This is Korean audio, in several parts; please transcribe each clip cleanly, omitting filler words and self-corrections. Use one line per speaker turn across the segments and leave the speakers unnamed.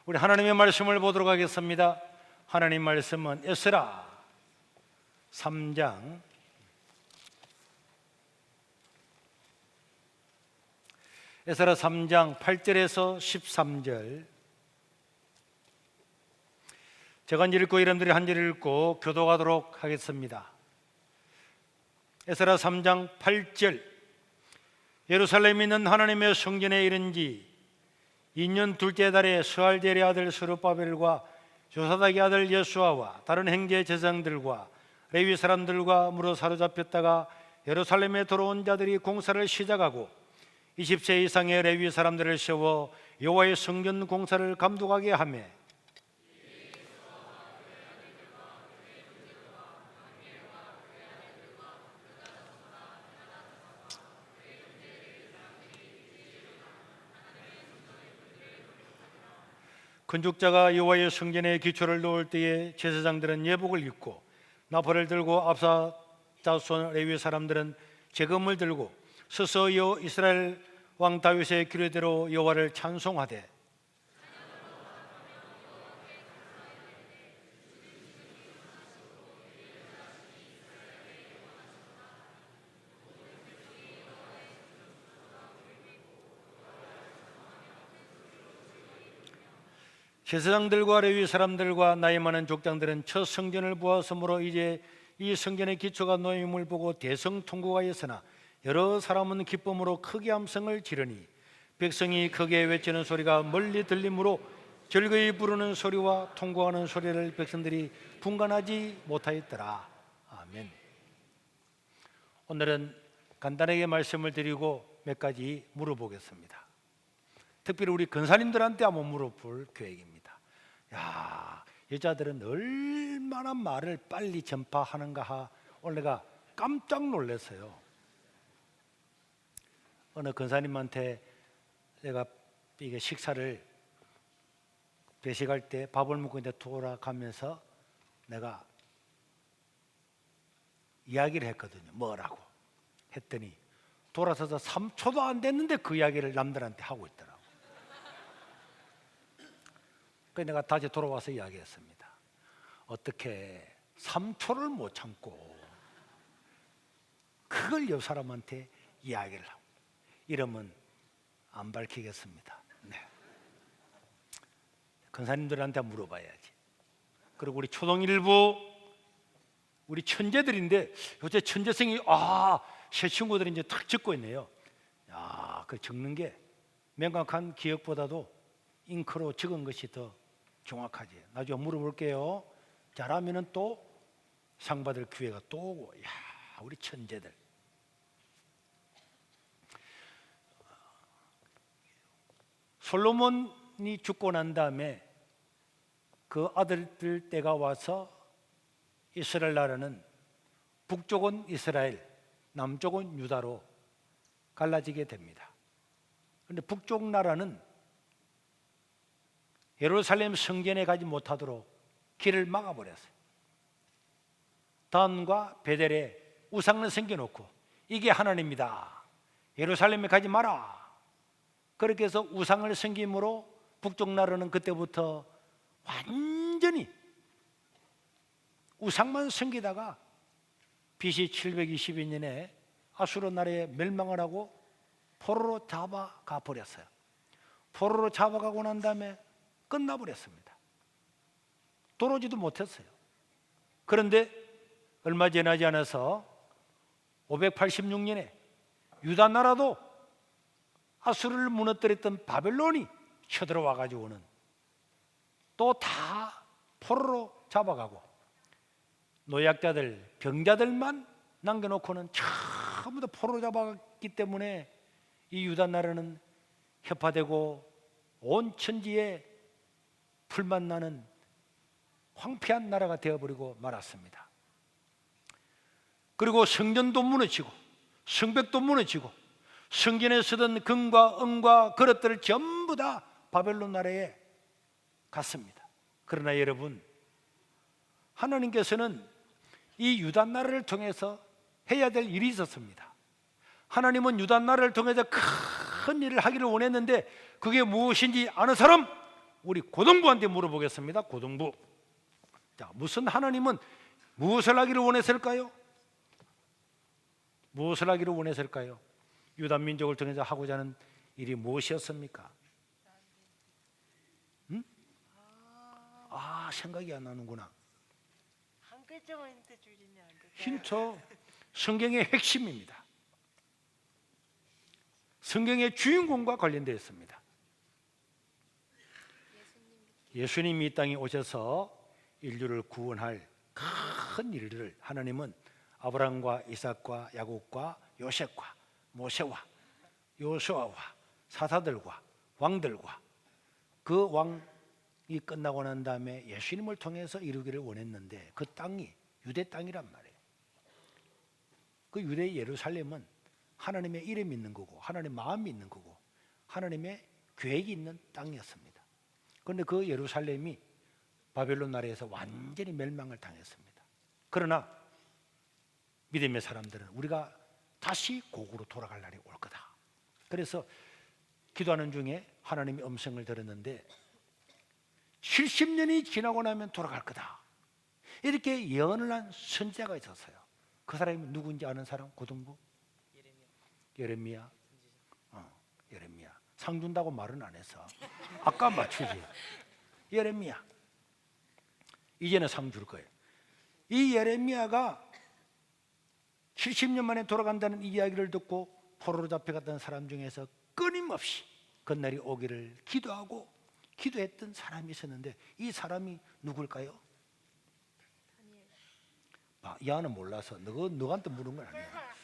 우리 하나님의 말씀을 보도록 하겠습니다. 하나님 말씀은 에스라 3장 8절에서 13절. 제가 읽고 여러분들이 한 절 읽고 교독하도록 하겠습니다. 에스라 3장 8절. 예루살렘에 있는 하나님의 성전에 이른지 2년 둘째 달에 스알델의 아들 스룹바벨과 조사닥의 아들 예수아와 다른 행제 제사장들과 레위 사람들과 무로 사로잡혔다가 예루살렘에 들어온 자들이 공사를 시작하고 20세 이상의 레위 사람들을 세워 여호와의 성전 공사를 감독하게 하며 건축자가 여호와의 성전에 기초를 놓을 때에 제사장들은 예복을 입고 나팔을 들고 압사 자손 레위 사람들은 제금을 들고 서서 이스라엘 왕 다윗의 규례대로 여호와를 찬송하되 제사장들과 레위 사람들과 나이 많은 족장들은 첫 성전을 보았으므로 이제 이 성전의 기초가 놓임을 보고 대성통곡하였으나 여러 사람은 기쁨으로 크게 함성을 지르니 백성이 크게 외치는 소리가 멀리 들리므로 즐거이 부르는 소리와 통곡하는 소리를 백성들이 분간하지 못하였더라. 아멘. 오늘은 간단하게 말씀을 드리고 몇 가지 물어보겠습니다. 특별히 우리 근사님들한테 한번 물어볼 계획입니다. 여자들은 얼마나 말을 빨리 전파하는가 오늘 내가 깜짝 놀랐어요. 어느 근사님한테 내가 이게 식사를 배식할 때 밥을 먹고 이제 돌아가면서 내가 이야기를 했거든요. 뭐라고 했더니 돌아서서 3초도 안 됐는데 그 이야기를 남들한테 하고 있더라고. 그래서 내가 다시 돌아와서 이야기했습니다. 어떻게 3초를 못 참고 그걸 옆 사람한테 이야기를 하고. 이름은 안 밝히겠습니다. 네. 근사님들한테 물어봐야지. 그리고 우리 초동일부 우리 천재들인데 요새 천재성이 새 친구들이 이제 탁 적고 있네요. 그 적는 게 명확한 기억보다도 잉크로 적은 것이 더 정확하지. 나중에 물어볼게요. 잘하면은 또 상 받을 기회가 또 오고. 우리 천재들. 솔로몬이 죽고 난 다음에 그 아들들 때가 와서 이스라엘 나라는 북쪽은 이스라엘, 남쪽은 유다로 갈라지게 됩니다. 그런데 북쪽 나라는 예루살렘 성전에 가지 못하도록 길을 막아버렸어요. 단과 베델에 우상을 생겨놓고 이게 하나님이다. 예루살렘에 가지 마라. 그렇게 해서 우상을 섬김으로 북쪽 나라는 그때부터 완전히 우상만 섬기다가 BC 722년에 아수르 나라에 멸망을 하고 포로로 잡아가 버렸어요. 포로로 잡아가고 난 다음에 끝나버렸습니다. 돌아오지도 못했어요. 그런데 얼마 지나지 않아서 586년에 유다 나라도 아수르를 무너뜨렸던 바벨론이 쳐들어와 가지고는 또 다 포로로 잡아가고 노약자들, 병자들만 남겨놓고는 전부 다 포로로 잡아갔기 때문에 이 유다 나라는 혁파되고 온 천지에 불만 나는 황폐한 나라가 되어버리고 말았습니다. 그리고 성전도 무너지고 성벽도 무너지고 성전에 쓰던 금과 은과 그릇들을 전부 다 바벨론 나라에 갔습니다. 그러나 여러분, 하나님께서는 이 유다 나라를 통해서 해야 될 일이 있었습니다. 하나님은 유다 나라를 통해서 큰 일을 하기를 원했는데 그게 무엇인지 아는 사람 우리 고등부한테 물어보겠습니다. 고등부. 자, 무슨 하나님은 무엇을 하기를 원했을까요? 무엇을 하기를 원했을까요? 유다 민족을 통해서 하고자 하는 일이 무엇이었습니까? 응? 생각이 안 나는구나.
한 글자만 힌트 주시면 안 될까요?
힌트. 성경의 핵심입니다. 성경의 주인공과 관련되어 있습니다. 예수님이 이 땅에 오셔서 인류를 구원할 큰 일들을 하나님은 아브라함과 이삭과 야곱과 요셉과 모세와 요수아와 사사들과 왕들과 그 왕이 끝나고 난 다음에 예수님을 통해서 이루기를 원했는데 그 땅이 유대 땅이란 말이에요. 그 유대 예루살렘은 하나님의 이름이 있는 거고 하나님의 마음이 있는 거고 하나님의 계획이 있는 땅이었습니다. 그런데 그 예루살렘이 바벨론 나라에서 완전히 멸망을 당했습니다. 그러나 믿음의 사람들은 우리가 다시 고국으로 돌아갈 날이 올 거다. 그래서 기도하는 중에 하나님의 음성을 들었는데 70년이 지나고 나면 돌아갈 거다. 이렇게 예언을 한 선지자가 있었어요. 그 사람이 누군지 아는 사람? 고등부? 예레미야. 예레미야. 상 준다고 말은 안 했어. 아까 맞추지. 예레미야. 이제는 상 줄 거예요. 이 예레미야가 70년 만에 돌아간다는 이야기를 듣고 포로로 잡혀갔던 사람 중에서 끊임없이 그날이 오기를 기도하고 기도했던 사람이 있었는데 이 사람이 누굴까요? 야는 몰라서 너한테 물은 건 아니야.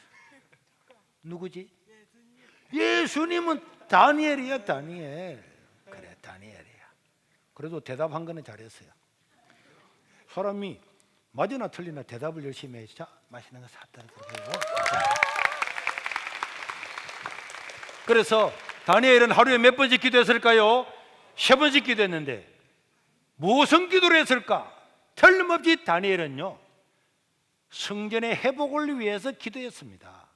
누구지? 예수님은 다니엘이야. 다니엘. 그래, 다니엘이야. 그래도 대답한 거는 잘했어요. 사람이 맞으나 틀리나 대답을 열심히 해. 자, 맛있는 거 사다 드세요. 그래서 다니엘은 하루에 몇 번씩 기도했을까요? 3번씩 기도했는데 무슨 기도를 했을까? 틀림없이 다니엘은요 성전의 회복을 위해서 기도했습니다.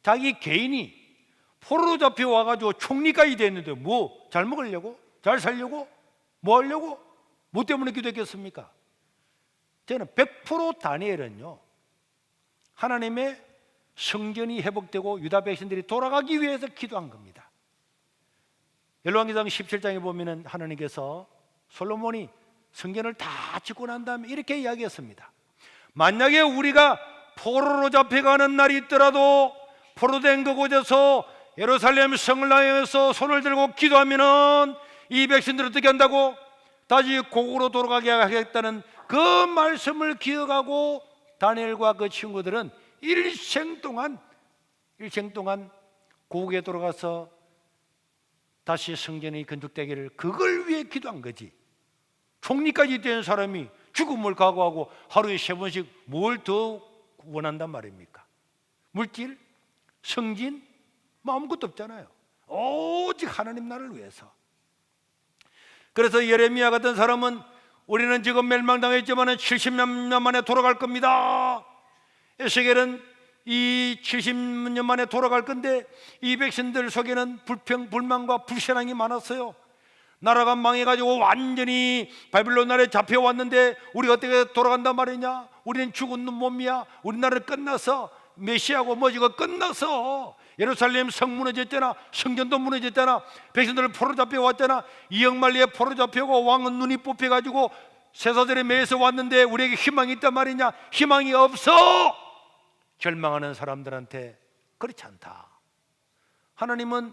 자기 개인이 포로로 잡혀와가지고 총리까지 됐는데 뭐 잘 먹으려고? 잘 살려고? 뭐 하려고? 뭐 때문에 기도했겠습니까? 저는 100% 다니엘은요 하나님의 성전이 회복되고 유다 백성들이 돌아가기 위해서 기도한 겁니다. 열왕기상 17장에 보면은 하나님께서 솔로몬이 성전을 다 짓고 난 다음에 이렇게 이야기했습니다. 만약에 우리가 포로로 잡혀가는 날이 있더라도 포로된 그곳에서 예루살렘 성을 향해서 손을 들고 기도하면은 이 백성들 어떻게 한다고? 다시 고국으로 돌아가게 하겠다는 그 말씀을 기억하고 다니엘과 그 친구들은 일생 동안 고국에 돌아가서 다시 성전이 건축되기를 그걸 위해 기도한 거지. 총리까지 된 사람이 죽음을 각오하고 하루에 3번씩 뭘 더 원한단 말입니까? 물질? 성진? 뭐 아무것도 없잖아요. 오직 하나님 나라를 위해서. 그래서 예레미야 같은 사람은 우리는 지금 멸망당했지만 70년 만에 돌아갈 겁니다. 에스겔은 이 70년 만에 돌아갈 건데 이 백성들 속에는 불만과 불신앙이 많았어요. 나라가 망해가지고 완전히 바빌론 나라에 잡혀왔는데 우리가 어떻게 돌아간단 말이냐? 우리는 죽은 몸이야. 우리나라는 끝났어. 메시아고 뭐지가 끝났어. 예루살렘 성 무너졌잖아. 성전도 무너졌잖아. 백성들을 포로 잡혀왔잖아. 이역만리에 포로 잡혀고 왕은 눈이 뽑혀가지고 쇠사슬에 매여서 왔는데 우리에게 희망이 있단 말이냐? 희망이 없어. 절망하는 사람들한테 그렇지 않다. 하나님은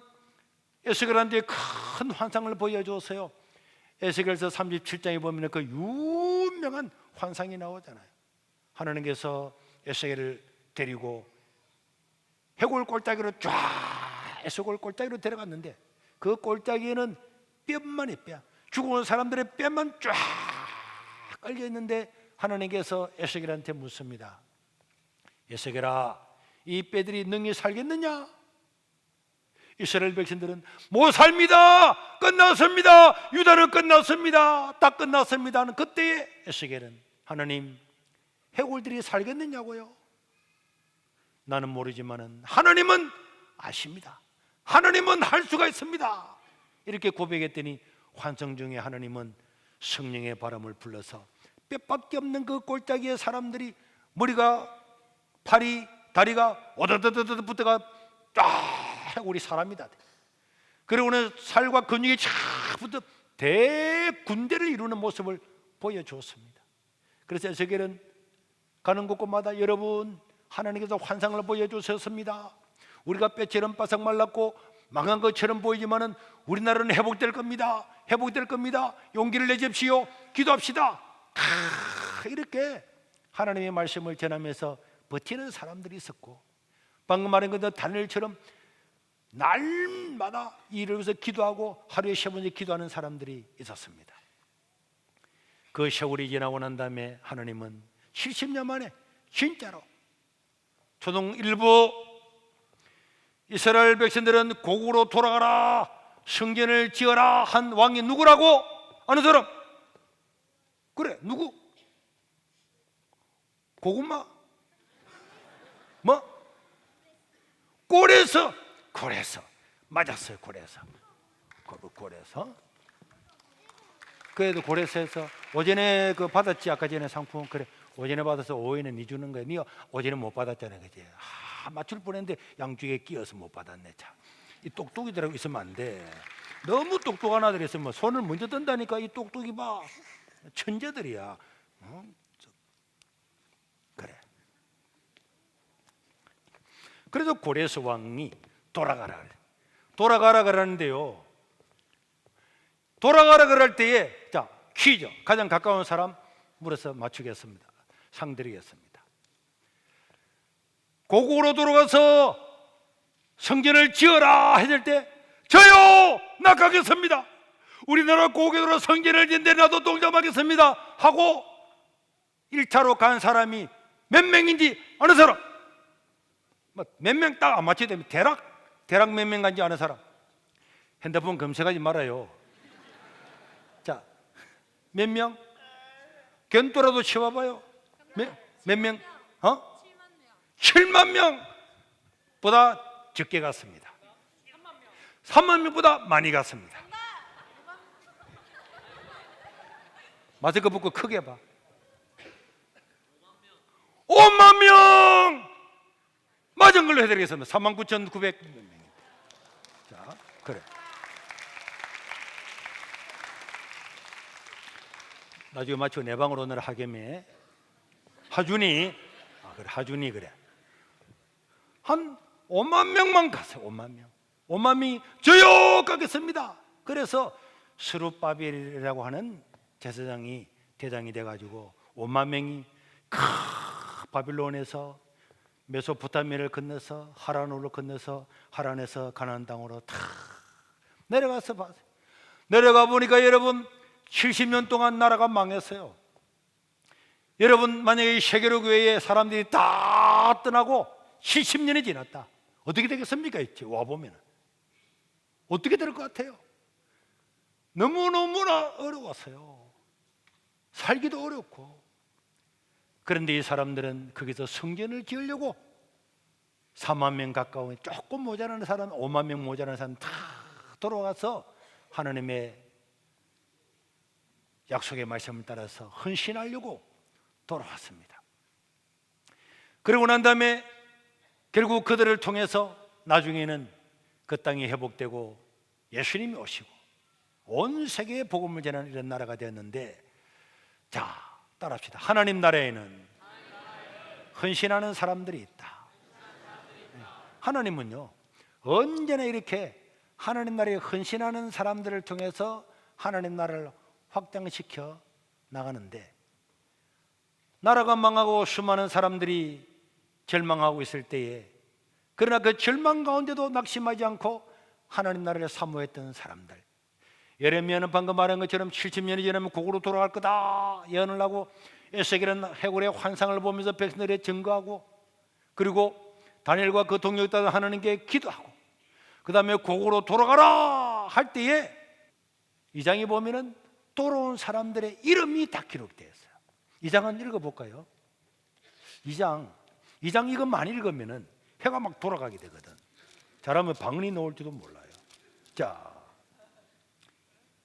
에스겔한테 큰 환상을 보여줬어요. 에스겔서 37장에 보면 그 유명한 환상이 나오잖아요. 하나님께서 에스겔을 데리고 해골 골짜기로 쫙 에스겔 골짜기로 데려갔는데 그 골짜기에는 뼈만이 뼈, 죽은 사람들의 뼈만 쫙 깔려 있는데 하나님께서 에스겔한테 묻습니다. 에스겔아, 이 뼈들이 능히 살겠느냐? 이스라엘 백성들은 못 삽니다. 끝났습니다. 유다는 끝났습니다. 다 끝났습니다 하는 그때에 에스겔은 하나님, 해골들이 살겠느냐고요? 나는 모르지만은 하나님은 아십니다. 하나님은 할 수가 있습니다. 이렇게 고백했더니 환상 중에 하나님은 성령의 바람을 불러서 뼈밖에 없는 그 골짜기의 사람들이 머리가, 팔이, 다리가 오다다다다 붙어가 쫙 우리 사람이다. 그리고는 살과 근육이 쫙 붙어 대군대를 이루는 모습을 보여주었습니다. 그래서 에스겔은 가는 곳곳마다 여러분 하나님께서 환상을 보여주셨습니다. 우리가 뼈처럼 바삭 말랐고 망한 것처럼 보이지만은 우리나라는 회복될 겁니다. 회복될 겁니다. 용기를 내십시오. 기도합시다. 이렇게 하나님의 말씀을 전하면서 버티는 사람들이 있었고, 방금 말한 것처럼 다니엘처럼 날마다 이를 위해서 기도하고 하루에 3번씩 기도하는 사람들이 있었습니다. 그 세월이 지나고 난 다음에 하나님은 70년 만에 진짜로 초동 일부 이스라엘 백성들은 고국으로 돌아가라, 성전을 지어라 한 왕이 누구라고 아는 사람? 그래, 누구? 고구마? 뭐? 고레서 맞았어요. 고레서. 그래도 고레서에서 오전에 그 받았지. 아까 전에 상품. 그래, 오전에 받아서 오후에는 니 주는 거야. 니 오전에 못 받았잖아, 그지? 맞출 뻔했는데 양쪽에 끼어서 못 받았네. 참, 이 똑똑이들하고 있으면 안 돼. 너무 똑똑한 아들 있으면 손을 먼저 든다니까. 이 똑똑이 봐, 천재들이야. 그래. 그래서 고레스 왕이 돌아가라 그러는데요, 돌아가라 그럴 때에 자, 퀴즈. 가장 가까운 사람 물어서 맞추겠습니다. 상 드리겠습니다. 고국으로 돌아가서 성전을 지어라 해줄 때 저요, 나 가겠습니다. 우리나라 고국에 돌아 성전을 짓는데 나도 동참하겠습니다 하고 1차로 간 사람이 몇 명인지 아는 사람? 몇 명 딱 안 맞춰야 됩니다. 대략 몇 명 간지 아는 사람? 핸드폰 검색하지 말아요. 자, 몇 명? 견도라도 치워봐요. 몇 명? 7만 명보다 적게 갔습니다. 3만 명보다 많이 갔습니다. 마스크 벗고 크게 봐. 5만 명! 맞은 걸로 해드리겠습니다. 39,900명. 자, 그래. 나중에 맞추고 내 방으로 오늘 하겸에 하준이, 그래, 하준이 그래. 한 5만 명만 가세요. 5만 명. 5만 명이 저요 가겠습니다. 그래서 스룹바벨이라고 하는 제사장이 대장이 돼가지고 5만 명이 바빌론에서 메소포타미아를 건너서 하란으로 건너서 하란에서 가나안 땅으로 다 내려가서 봤어요. 내려가 보니까 여러분 70년 동안 나라가 망했어요. 여러분 만약에 세계로 교회에 사람들이 다 떠나고 70년이 지났다. 어떻게 되겠습니까? 있지 와 보면 어떻게 될 것 같아요? 너무너무나 어려웠어요. 살기도 어렵고. 그런데 이 사람들은 거기서 성전을 지으려고 4만 명 가까운 조금 모자라는 사람, 5만 명 모자라는 사람 다 돌아가서 하나님의 약속의 말씀을 따라서 헌신하려고 돌아왔습니다. 그러고 난 다음에 결국 그들을 통해서 나중에는 그 땅이 회복되고 예수님이 오시고 온 세계에 복음을 전하는 이런 나라가 되었는데, 자, 따라합시다. 하나님 나라에는 헌신하는 사람들이 있다. 하나님은요 언제나 이렇게 하나님 나라에 헌신하는 사람들을 통해서 하나님 나라를 확장시켜 나가는데, 나라가 망하고 수많은 사람들이 절망하고 있을 때에, 그러나 그 절망 가운데도 낙심하지 않고 하나님 나라를 사모했던 사람들, 예레미야는 방금 말한 것처럼 70년이 지나면 고국으로 돌아갈 거다 예언을 하고, 에스겔은 해골의 환상을 보면서 백성들에 증거하고, 그리고 다니엘과 그 동료에 따라 하나님께 기도하고, 그 다음에 고국으로 돌아가라 할 때에 이 장에 보면은 돌아온 사람들의 이름이 다 기록되어 있어요. 이 장은 읽어볼까요? 이 장 이거 많이 읽으면은 해가 막 돌아가게 되거든. 잘하면 방언이 나올지도 몰라요. 자,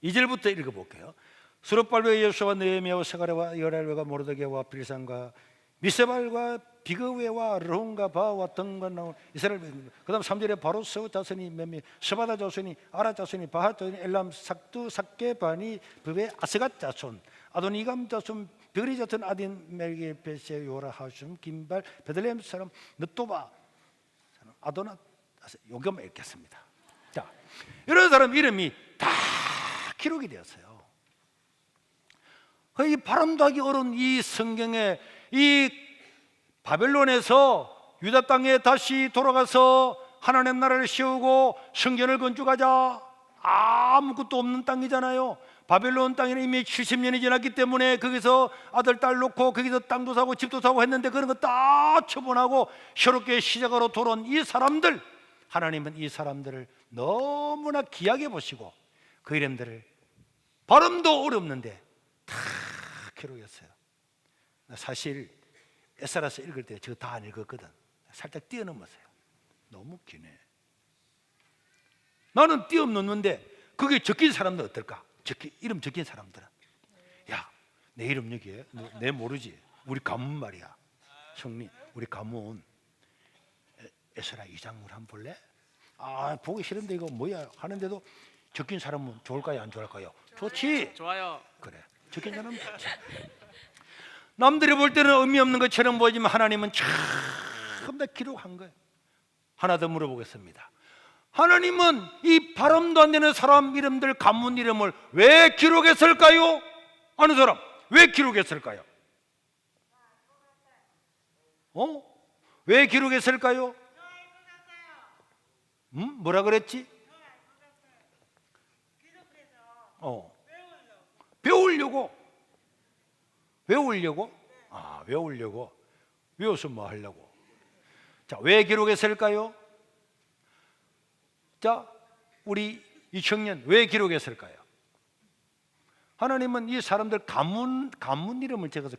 2절부터 읽어볼게요. 스룹발벨 여수와 느헤미야와 스가랴와 여랄랴와 모르드게와 빌산과 미세발과 비그웨와 르혼과 바와 등과 나온 이스라엘. 그다음 3절에 바로 스 자손이 몇몇 스바다 자손이 아라 자손이 바하 자손이 엘람 삭두 삭게 바니 브베 아스갓 자손 아도니감 자손 베리 자손 아딘 멜게 베세 요라 하숨 김발 베들레헴 사람 느토바 아도나 요겸 읽겠습니다. 자, 이런 사람 이름이 다 기록이 되었어요. 이 발음도 하기 어려운 이 성경에 이 바벨론에서 유다 땅에 다시 돌아가서 하나님 나라를 세우고 성전을 건축하자. 아무것도 없는 땅이잖아요. 바벨론 땅에는 이미 70년이 지났기 때문에 거기서 아들 딸 놓고 거기서 땅도 사고 집도 사고 했는데 그런 거 다 처분하고 새롭게 시작으로 돌아온 이 사람들, 하나님은 이 사람들을 너무나 귀하게 보시고 그 이름들을 발음도 어렵는데 다 기록했어요. 사실 에스라서 읽을 때 저거 다 안 읽었거든. 살짝 뛰어넘었어요. 너무 기네. 나는 뛰어넘는데 그게 적힌 사람들 어떨까? 이름 적힌 사람들은 야, 내 이름 여기에 내 모르지. 우리 가문 말이야. 성미, 우리 가문 에스라 2장을 한번 볼래? 아, 보기 싫은데 이거 뭐야 하는데도 적힌 사람은 좋을까요, 안 좋을까요? 좋지.
좋아요.
그래, 적힌 사람은 좋지. 남들이 볼 때는 의미 없는 것처럼 보이지만 하나님은 참 다 기록한 거예요. 하나 더 물어보겠습니다. 하나님은 이 발음도 안 되는 사람 이름들, 가문 이름을 왜 기록했을까요? 아는 사람, 왜 기록했을까요? 왜 기록했을까요? 뭐라 그랬지? 배우려고. 외우려고? 아, 외우려고. 외워서 뭐 하려고? 자, 왜 기록했을까요? 자, 우리 이 청년 왜 기록했을까요? 하나님은 이 사람들 가문 이름을 적어서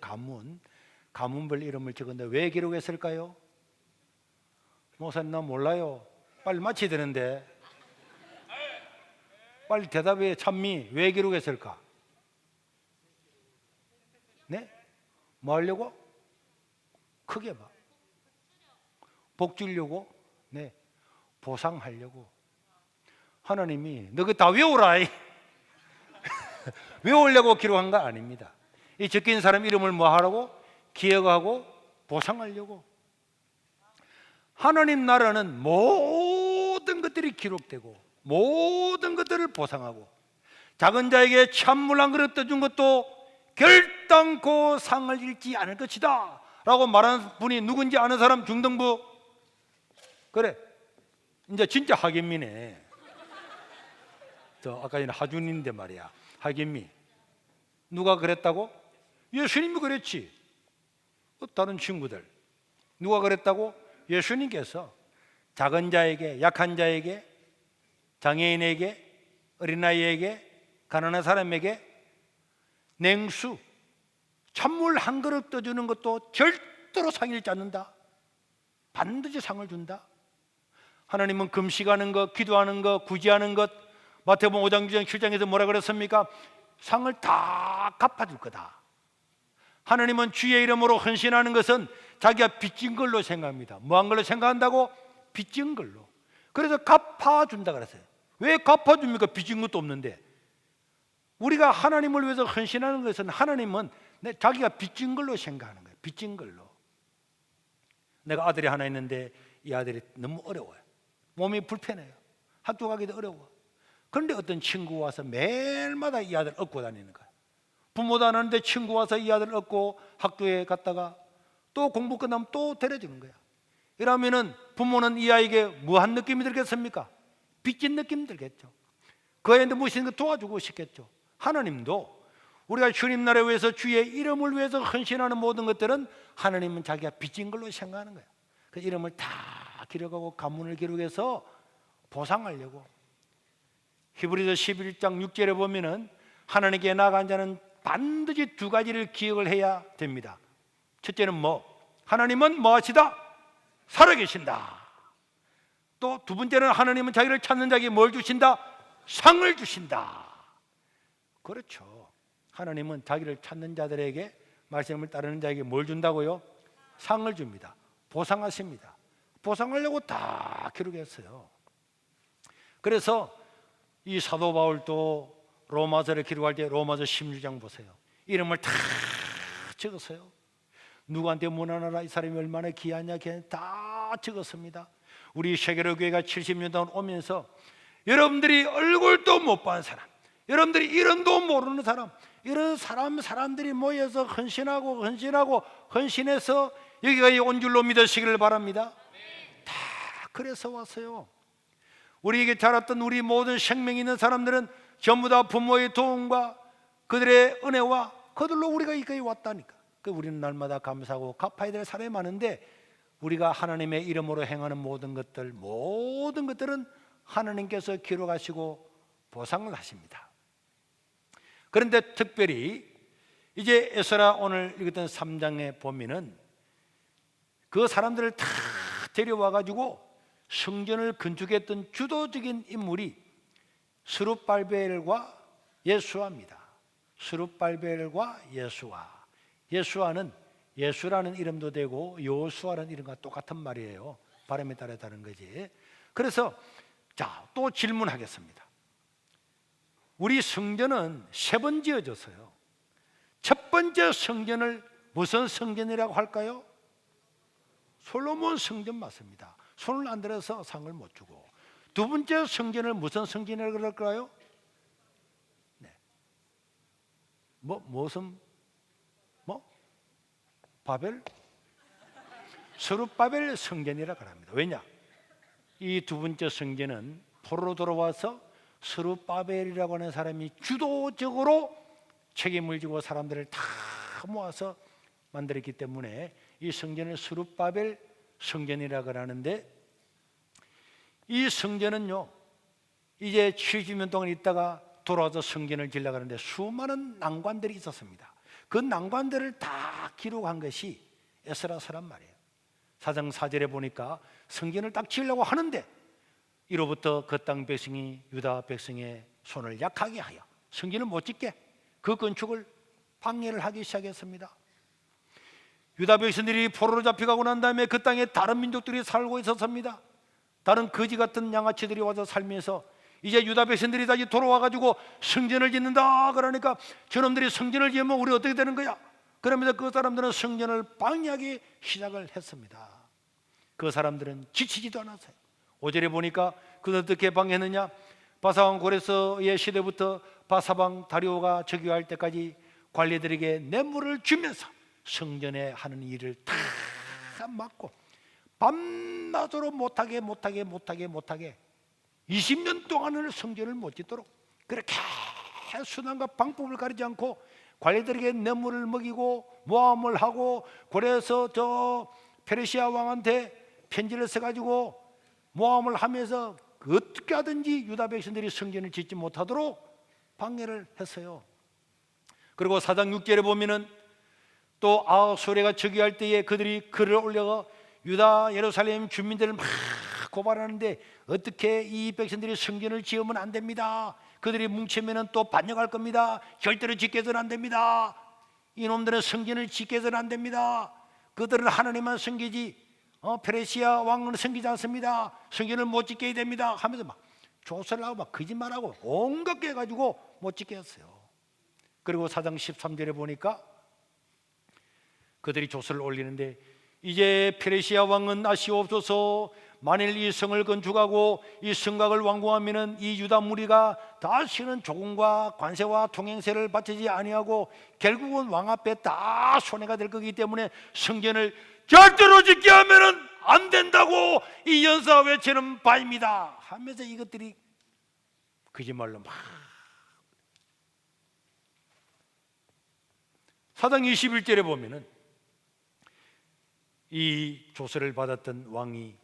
가문별 이름을 적었는데 왜 기록했을까요? 목사님, 나 몰라요. 빨리 마쳐야 되는데. 빨리 대답해. 찬미, 왜 기록했을까? 네? 뭐 하려고? 크게 봐. 복 주려고? 네. 보상하려고. 하나님이 너 그거 다 외우라. 외우려고 기록한 거 아닙니다. 이 적힌 사람 이름을 뭐 하라고? 기억하고 보상하려고. 하나님 나라는 모든 것들이 기록되고 모든 것들을 보상하고 작은 자에게 찬물 한 그릇 떠준 것도 결단코 상을 잃지 않을 것이다 라고 말하는 분이 누군지 아는 사람? 중등부? 그래, 이제 진짜 하객미네. 저 아까 전에 하준인데 말이야. 하객미. 누가 그랬다고? 예수님이 그랬지. 다른 친구들 누가 그랬다고? 예수님께서 작은 자에게, 약한 자에게, 장애인에게, 어린아이에게, 가난한 사람에게 냉수, 찬물 한 그릇 떠주는 것도 절대로 상을 잃지 않는다. 반드시 상을 준다. 하나님은 금식하는 것, 기도하는 것, 구제하는 것, 마태복음 5장 6장 7장에서 뭐라 그랬습니까? 상을 다 갚아줄 거다. 하나님은 주의 이름으로 헌신하는 것은 자기가 빚진 걸로 생각합니다. 뭐한 걸로 생각한다고? 빚진 걸로. 그래서 갚아준다 그랬어요. 왜 갚아줍니까? 빚진 것도 없는데. 우리가 하나님을 위해서 헌신하는 것은 하나님은 자기가 빚진 걸로 생각하는 거예요. 빚진 걸로. 내가 아들이 하나 있는데 이 아들이 너무 어려워요. 몸이 불편해요. 학교 가기도 어려워. 그런데 어떤 친구 와서 매일마다 이 아들 업고 다니는 거예요. 부모도 안 하는데 친구 와서 이 아들 업고 학교에 갔다가 또 공부 끝나면 또 데려주는 거야. 이러면은 부모는 이 아이에게 무한 느낌이 들겠습니까? 빚진 느낌 들겠죠. 그 아이한테 무엇인가 도와주고 싶겠죠. 하나님도 우리가 주님 나라를 위해서 주의 이름을 위해서 헌신하는 모든 것들은 하나님은 자기가 빚진 걸로 생각하는 거야. 그 이름을 다 기록하고 가문을 기록해서 보상하려고. 히브리서 11장 6절에 보면은 하나님께 나아간 자는 반드시 두 가지를 기억을 해야 됩니다. 첫째는 뭐? 하나님은 뭐 하시다? 살아계신다. 또 두 번째는 하나님은 자기를 찾는 자에게 뭘 주신다? 상을 주신다. 그렇죠. 하나님은 자기를 찾는 자들에게, 말씀을 따르는 자에게 뭘 준다고요? 상을 줍니다. 보상하십니다. 보상하려고 다 기록했어요. 그래서 이 사도 바울도 로마서를 기록할 때 로마서 16장 보세요. 이름을 다 적었어요. 누구한테 문안하라, 이 사람이 얼마나 귀하냐, 다 적었습니다. 우리 쉐게로 교회가 70년 동안 오면서 여러분들이 얼굴도 못 본 사람, 여러분들이 이름도 모르는 사람, 이런 사람들이 모여서 헌신해서 여기까지 온 줄로 믿으시기를 바랍니다. 다 그래서 왔어요. 우리에게 자랐던 우리 모든 생명 있는 사람들은 전부 다 부모의 도움과 그들의 은혜와 그들로 우리가 여기까지 왔다니까. 우리는 날마다 감사하고 갚아야 될 사람이 많은데, 우리가 하나님의 이름으로 행하는 모든 것들은 하나님께서 기록하시고 보상을 하십니다. 그런데 특별히 이제 에스라 오늘 읽었던 3장에 보면은 그 사람들을 다 데려와 가지고 성전을 건축했던 주도적인 인물이 스룹발벨과 예수아입니다. 스룹발벨과 예수아. 예수아는 예수라는 이름도 되고 여호수아라는 이름과 똑같은 말이에요. 발음에 따라 다른 거지. 그래서 자, 또 질문하겠습니다. 우리 성전은 세 번 지어졌어요. 첫 번째 성전을 무슨 성전이라고 할까요? 솔로몬 성전 맞습니다. 손을 안 들어서 상을 못 주고. 두 번째 성전을 무슨 성전이라고 그럴까요? 네. 바벨? 스룹바벨 성전이라고 합니다. 왜냐? 이 두 번째 성전은 포로로 돌아와서 스룹바벨이라고 하는 사람이 주도적으로 책임을 지고 사람들을 다 모아서 만들었기 때문에 이 성전을 스룹바벨 성전이라고 하는데, 이 성전은요 이제 70년 동안 있다가 돌아와서 성전을 지으려고 하는데 수많은 난관들이 있었습니다. 그 난관들을 다 기록한 것이 에스라서란 말이에요. 4장 4절에 보니까 성전을 딱 지으려고 하는데 이로부터 그 땅 백성이 유다 백성의 손을 약하게 하여 성전을 못 짓게 그 건축을 방해를 하기 시작했습니다. 유다 백성들이 포로로 잡혀가고 난 다음에 그 땅에 다른 민족들이 살고 있었습니다. 다른 거지 같은 양아치들이 와서 살면서 이제 유다 백성들이 다시 돌아와가지고 성전을 짓는다 그러니까 저놈들이 성전을 지으면 우리 어떻게 되는 거야? 그러면서 그 사람들은 성전을 방해하기 시작을 했습니다. 그 사람들은 지치지도 않았어요. 5절에 보니까 그들 어떻게 방해했느냐? 바사왕 고레스의 시대부터 바사왕 다리오가 즉위할 때까지 관리들에게 뇌물을 주면서 성전에 하는 일을 다 막고 밤낮으로 못하게 20년 동안을 성전을 못 짓도록 그렇게 수단과 방법을 가리지 않고 관리들에게 뇌물을 먹이고 모함을 하고, 그래서 저 페르시아 왕한테 편지를 써가지고 모함을 하면서 어떻게 하든지 유다 백성들이 성전을 짓지 못하도록 방해를 했어요. 그리고 4장 6절에 보면은 또 아하수에가 즉위할 때에 그들이 글을 올려가 유다 예루살렘 주민들을 막 고발하는데 어떻게 이 백성들이 성전을 지으면 안 됩니다. 그들이 뭉치면 또 반역할 겁니다. 절대로 짓게 해서는 안 됩니다. 이놈들은 성전을 짓게 해서는 안 됩니다. 그들은 하나님만 섬기지 페르시아 왕은 섬기지 않습니다. 성전을 못 짓게 해야 됩니다 하면서 막 조사를 하고 막 거짓말하고 온갖 게 해가지고 못 짓게 했어요. 그리고 4장 13절에 보니까 그들이 조서를 올리는데 이제 페르시아 왕은 아시옵소서, 만일 이 성을 건축하고 이 성곽을 완공하면은 이 유다 무리가 다시는 조공과 관세와 통행세를 바치지 아니하고 결국은 왕 앞에 다 손해가 될 거기 때문에 성전을 절대로 짓게 하면은 안 된다고 이 연사 외치는 바입니다 하면서 이것들이 거짓말로 막. 4장 21절에 보면은 이 조서를 받았던 왕이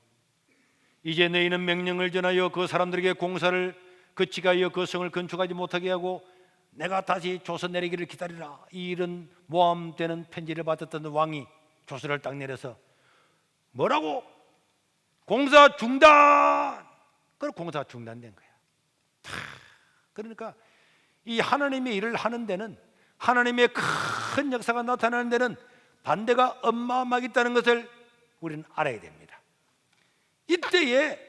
이제 너희는 명령을 전하여 그 사람들에게 공사를 그치가하여 그 성을 건축하지 못하게 하고 내가 다시 조서 내리기를 기다리라, 이런 모함되는 편지를 받았던 왕이 조서를 딱 내려서 뭐라고? 공사 중단! 그럼 공사 중단된 거야. 그러니까 이 하나님의 일을 하는 데는, 하나님의 큰 역사가 나타나는 데는 반대가 어마어마하게 있다는 것을 우리는 알아야 됩니다. 이때에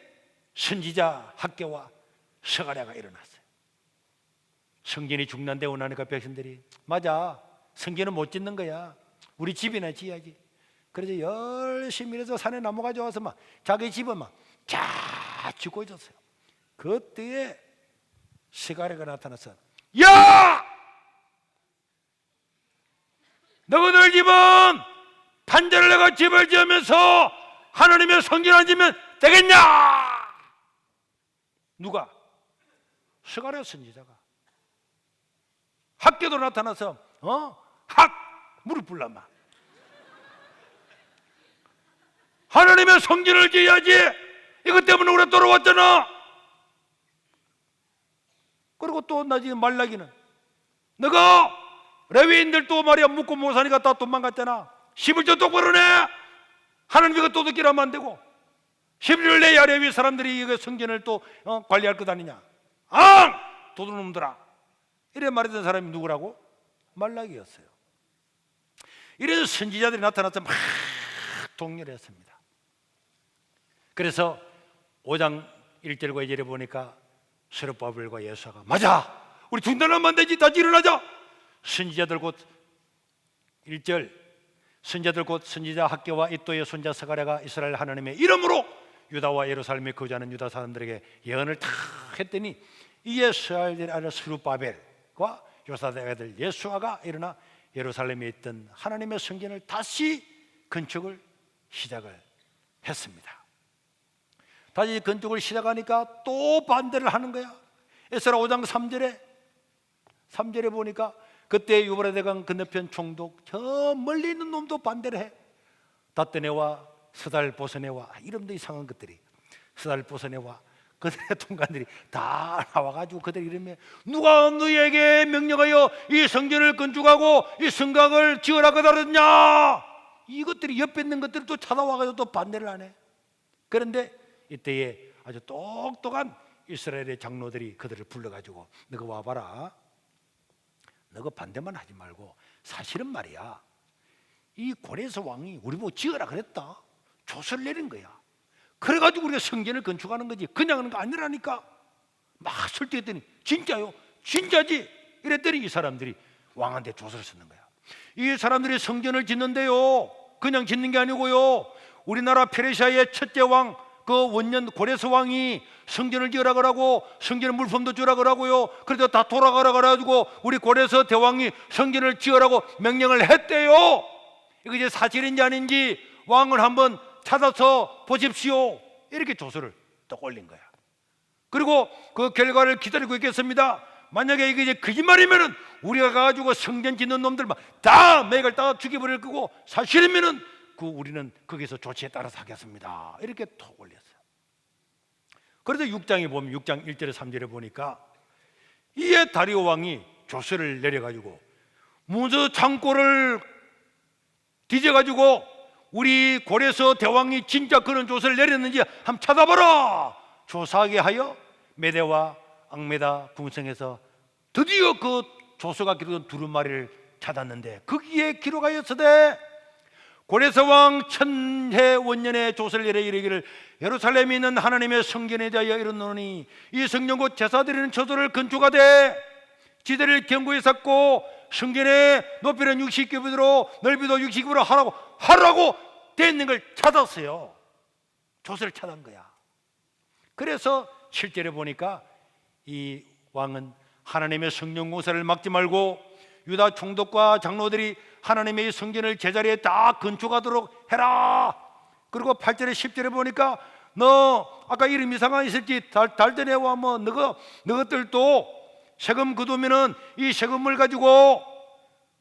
선지자 학개와 스가랴가 일어났어요. 성전이 중난데 원하니까 백성들이, 맞아, 성전은 못 짓는 거야, 우리 집이나 지어야지. 그래서 열심히 해서 산에 나무 가져와서 막 자기 집은 막 쫙 짓고 있었어요. 그때에 스가랴가 나타나서, 야! 너희들 집은 판자를 내가 집을 지으면서 하나님의 성전 안 지면 되겠냐? 누가? 스가랴 선지자가. 학교도 나타나서 무릎 꿇라마, 하나님의 성전을 지어야지, 이것 때문에 우리가 돌아왔잖아. 그리고 또 나중에 말라기는, 너가 레위인들도 말이야 묻고 못 사니까 다 도망갔잖아. 11조 똑바로 내. 하나님 이거 도둑질하면 안 되고 11을 내야 레위 사람들이 이거 성전을 또 관리할 것 아니냐. 도둑놈들아, 이래 말했던 사람이 누구라고? 말라기였어요. 이래서 선지자들이 나타나서 막 동렬했습니다. 그래서 5장 1절과 2절에 보니까 스룹바벨과 여호수아가, 맞아, 우리 중단하면 안 되지, 다시 일어나자. 선지자들 곧 1절, 선지자들 곧 선지자 학개와 이또의 손자 스가랴가 이스라엘 하나님의 이름으로 유다와 예루살렘에 거주하는 유다 사람들에게 예언을 다 했더니, 이에 이스라엘 아들 스룹바벨과 요사닥의 아들 여호수아가 일어나 예루살렘에 있던 하나님의 성전을 다시 건축을 시작을 했습니다. 다시 건축을 시작하니까 또 반대를 하는 거야. 에스라 5장 3절에 보니까, 그때 유브라데강 건너편 총독 저 멀리 있는 놈도 반대를 해. 다떼네와 스달보스네와, 이름도 이상한 것들이, 스달보스네와 그들의 통관들이 다 나와가지고 그들이 이러면, 누가 너희에게 명령하여 이 성전을 건축하고 이 성곽을 지으라 그러느냐. 이것들이 옆에 있는 것들이 또 찾아와가지고 또 반대를 하네. 그런데 이때에 아주 똑똑한 이스라엘의 장로들이 그들을 불러가지고, 너가 와봐라, 너가 반대만 하지 말고 사실은 말이야, 이 고레스 왕이 우리 보고 지으라 그랬다, 조서를 내린 거야. 그래가지고 우리가 성전을 건축하는 거지, 그냥 하는 거 아니라니까. 막 설득했더니, 진짜요? 진짜지? 이랬더니 이 사람들이 왕한테 조서를 쓰는 거야. 이 사람들이 성전을 짓는데요, 그냥 짓는 게 아니고요, 우리나라 페르시아의 첫째 왕, 그 원년 고레스 왕이 성전을 지으라 그러고 성전의 물품도 주라 그러고요, 그래서 다 돌아가라 그래가지고 우리 고레스 대왕이 성전을 지으라고 명령을 했대요. 이거 이제 사실인지 아닌지 왕을 한번 찾아서 보십시오. 이렇게 조서를 딱 올린 거야. 그리고 그 결과를 기다리고 있겠습니다. 만약에 이게 이제 거짓말이면은 우리가 가가지고 성전 짓는 놈들만 다 맥을 따라 죽여버릴 거고, 사실이면은 우리는 거기서 조치에 따라서 하겠습니다. 이렇게 톡 올렸어요. 그래서 6장에 보면 6장 1절에 3절에 보니까, 이에 다리오 왕이 조서를 내려가지고 문서 창고를 뒤져가지고 우리 고레스 대왕이 진짜 그런 조서를 내렸는지 한번 찾아봐라. 조사하게 하여 메대와 앙메다 궁성에서 드디어 그 조서가 기록된 두루마리를 찾았는데, 거기에 기록하였으되 고레스 왕 천해 원년에 조서를 내려 이르기를, 예루살렘에 있는 하나님의 성전에 대하여 이르노니 이 성전 곧 제사 드리는 처소를 건축하되 지대를 견고히 쌓고 성전의 높이는 60규빗으로 넓이도 60규빗으로 하라고 되어 있는 걸 찾았어요. 조서를 찾은 거야. 그래서 7절에 보니까 이 왕은 하나님의 성전 공사를 막지 말고 유다 총독과 장로들이 하나님의 성전을 제자리에 다 건축하도록 해라. 그리고 8절에 10절에 보니까, 너 아까 이름 이상한 있을지 달데네와 뭐 너희들도 세금 거두면은 이 세금을 가지고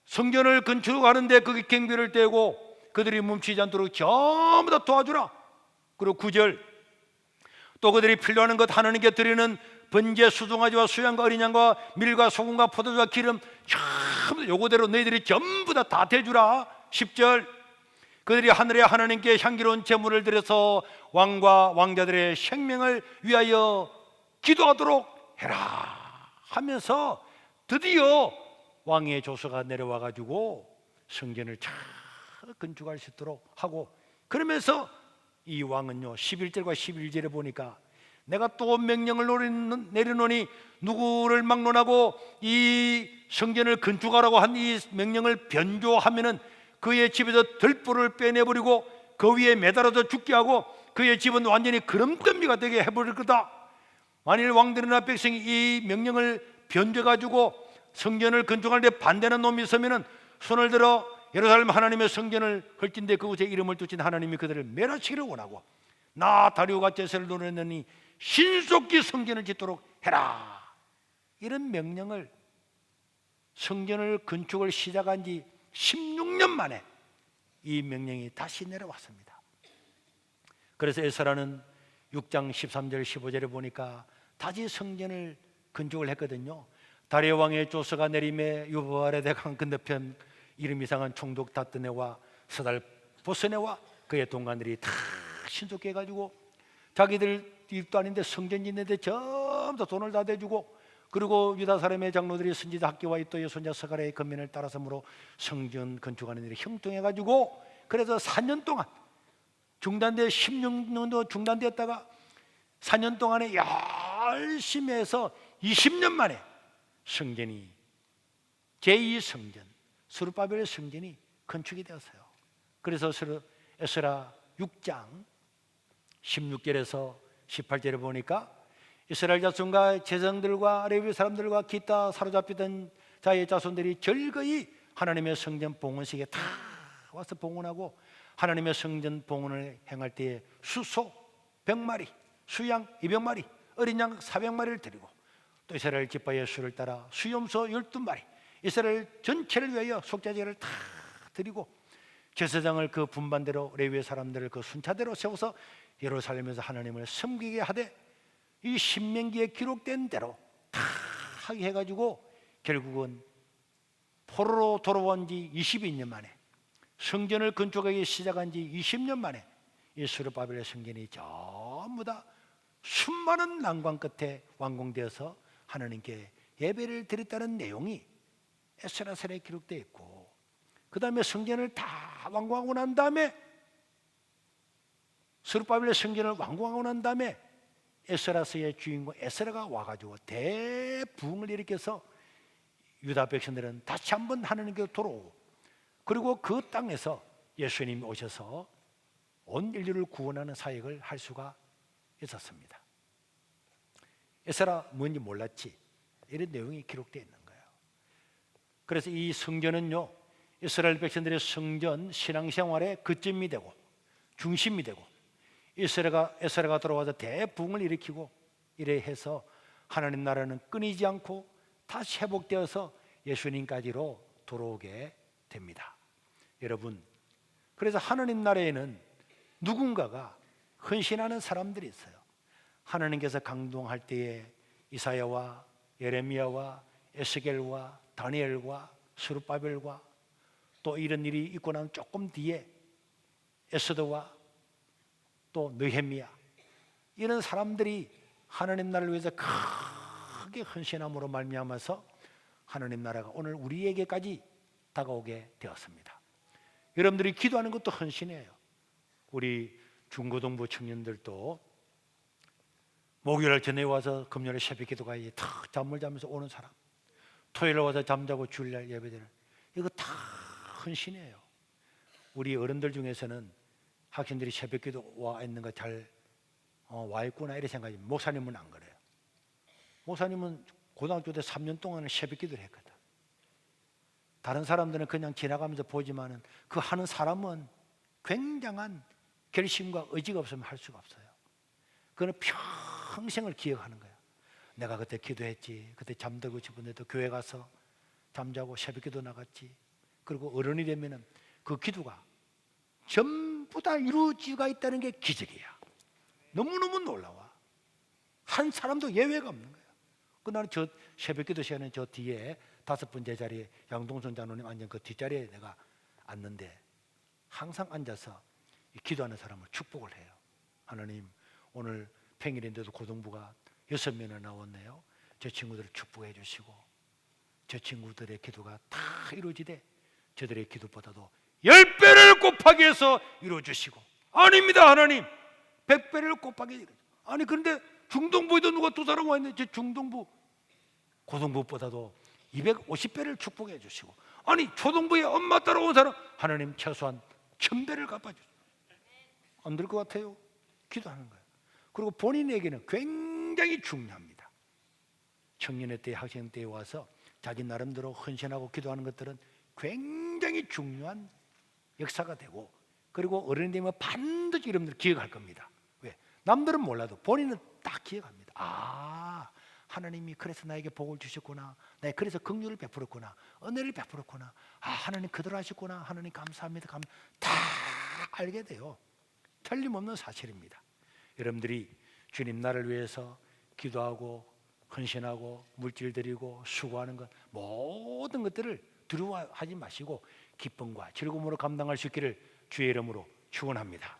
성전을 건축하는데 거기 경비를 떼고 그들이 멈추지 않도록 전부 다 도와주라. 그리고 9절, 또 그들이 필요하는 것 하나님께 드리는 번제 수송아지와 수양과 어린 양과 밀과 소금과 포도주와 기름 전부 요거대로 너희들이 전부 다 대주라. 10절, 그들이 하늘의 하나님께 향기로운 제물을 드려서 왕과 왕자들의 생명을 위하여 기도하도록 해라 하면서 드디어 왕의 조서가 내려와 가지고 성전을 잘 건축할 수 있도록 하고, 그러면서 이 왕은요 11절과 11절에 보니까 내가 또 명령을 내려놓으니 누구를 막론하고 이 성전을 건축하라고 한 이 명령을 변조하면은 그의 집에서 들보를 빼내버리고 그 위에 매달아서 죽게 하고 그의 집은 완전히 그름더미가 되게 해버릴 거다. 만일 왕들이나 백성이 이 명령을 변조해가지고 성전을 건축하는데 반대하는 놈이 있으면은 손을 들어 예루살렘 하나님의 성전을 헐진데 그곳에 이름을 두신 하나님이 그들을 멸하시기를 원하고 나 다리오가 제사를 노렸느니 신속히 성전을 짓도록 해라. 이런 명령을 성전을 건축을 시작한 지 16년 만에 이 명령이 다시 내려왔습니다. 그래서 에스라는 6장 13절 15절에 보니까 다시 성전을 건축을 했거든요. 다리오 왕의 조서가 내림에 유브알의 대강 건너편 이름 이상한 총독 다뜨네와 서달 보스네와 그의 동관들이 다 신속히 해가지고 자기들 입도 아닌데 성전 짓는데 전부 다 돈을 다 대주고, 그리고 유다 사람의 장로들이 선지자 학교와 이또의 손자 스가랴의 건면을 따라서므로 성전 건축하는 일이 형통해가지고, 그래서 4년 동안 중단돼 16년도 중단됐다가 4년 동안에 열심히 해서 20년 만에 성전이 제2성전 스룹바벨 성전이 건축이 되었어요. 그래서 에스라 6장 16절에서 18절에 보니까 이스라엘 자손과 제사장들과 레위 사람들과 기타 사로잡히던 자의 자손들이 즐거이 하나님의 성전 봉헌식에 다 와서 봉헌하고 하나님의 성전 봉헌을 행할 때에 수소 100마리, 수양 200마리, 어린 양 400마리를 드리고 또 이스라엘 지파의 수를 따라 수염소 12마리, 이스라엘 전체를 위하여 속죄제를 다 드리고 제사장을 그 분반대로 레위의 사람들을 그 순차대로 세워서 예루살렘에서 하나님을 섬기게 하되 이 신명기에 기록된 대로 다 하게 해가지고 결국은 포로로 돌아온 지 22년 만에 성전을 건축하기 시작한 지 20년 만에 이 스룹바벨의 성전이 전부 다 수많은 난관 끝에 완공되어서 하나님께 예배를 드렸다는 내용이 에스라서에 기록되어 있고, 그 다음에 성전을 다 완공하고 난 다음에 스룹바벨의 성전을 완공하고 난 다음에 에스라서의 주인공 에스라가 와가지고 대부흥을 일으켜서 유다 백성들은 다시 한번 하나님께로 돌아오고, 그리고 그 땅에서 예수님이 오셔서 온 인류를 구원하는 사역을 할 수가 있었습니다. 에스라 뭔지 몰랐지? 이런 내용이 기록되어 있는 거예요. 그래서 이 성전은요 이스라엘 백성들의 성전 신앙생활의 거점이 되고 중심이 되고 에스라가 돌아와서 대부흥을 일으키고 이래 해서 하나님 나라는 끊이지 않고 다시 회복되어서 예수님까지로 돌아오게 됩니다. 여러분, 그래서 하나님 나라에는 누군가가 헌신하는 사람들이 있어요. 하나님께서 강동할 때에 이사야와 예레미야와 에스겔과 다니엘과 스룹바벨과 또 이런 일이 있고 난 조금 뒤에 에스더와 또 느헤미야, 이런 사람들이 하나님 나라를 위해서 크게 헌신함으로 말미암아서 하나님 나라가 오늘 우리에게까지 다가오게 되었습니다. 여러분들이 기도하는 것도 헌신이에요. 우리 중고등부 청년들도 목요일 전에 와서 금요일에 새벽 기도 가야지 탁 잠을 자면서 오는 사람, 토요일에 와서 잠자고 주일날 예배드리는, 이거 다 헌신이에요. 우리 어른들 중에서는 학생들이 새벽 기도 와 있는 거 잘 와 있구나 이렇게 생각하지, 목사님은 안 그래요. 목사님은 고등학교 때 3년 동안은 새벽 기도를 했거든. 다른 사람들은 그냥 지나가면서 보지만은 그 하는 사람은 굉장한 결심과 의지가 없으면 할 수가 없어요. 그는 평생을 기억하는 거예요. 내가 그때 기도했지, 그때 잠들고 싶은데도 교회 가서 잠자고 새벽 기도 나갔지. 그리고 어른이 되면은 그 기도가 전부 다 이루어지가 있다는 게 기적이야. 너무너무 놀라워. 한 사람도 예외가 없는 거예요. 그 나는 저 새벽 기도 시간에 저 뒤에 5번째 자리에 양동선 장로님 앉은 그 뒷자리에 내가 앉는데 항상 앉아서 기도하는 사람을 축복을 해요. 하나님, 오늘 평일인데도 고등부가 6명이나 나왔네요. 제 친구들을 축복해 주시고 저 친구들의 기도가 다 이루어지되 저들의 기도보다도 10배를 곱하기 해서 이루어주시고, 아닙니다 하나님, 100배를 곱하기 이루어주시고. 아니 그런데 중동부에도 누가 두 사람 와 있는데 저 중동부 고동부보다도 250배를 축복해 주시고, 아니 초동부에 엄마 따라온 사람 하나님 최소한 1000배를 갚아주시고. 안 될 것 같아요? 기도하는 거예요. 그리고 본인에게는 굉장히 중요합니다. 청년의 때, 학생 때에 와서 자기 나름대로 헌신하고 기도하는 것들은 굉장히 중요한 역사가 되고, 그리고 어른이 되면 반드시 여러분들 기억할 겁니다. 왜? 남들은 몰라도 본인은 딱 기억합니다. 아, 하나님이 그래서 나에게 복을 주셨구나, 나 그래서 긍휼을 베풀었구나, 은혜를 베풀었구나, 아 하나님 그대로 하셨구나, 하나님 감사합니다, 다 알게 돼요. 틀림없는 사실입니다. 여러분들이 주님 나를 위해서 기도하고 헌신하고 물질 드리고 수고하는 것, 모든 것들을 두려워하지 마시고 기쁨과 즐거움으로 감당할 수 있기를 주의 이름으로 축원합니다.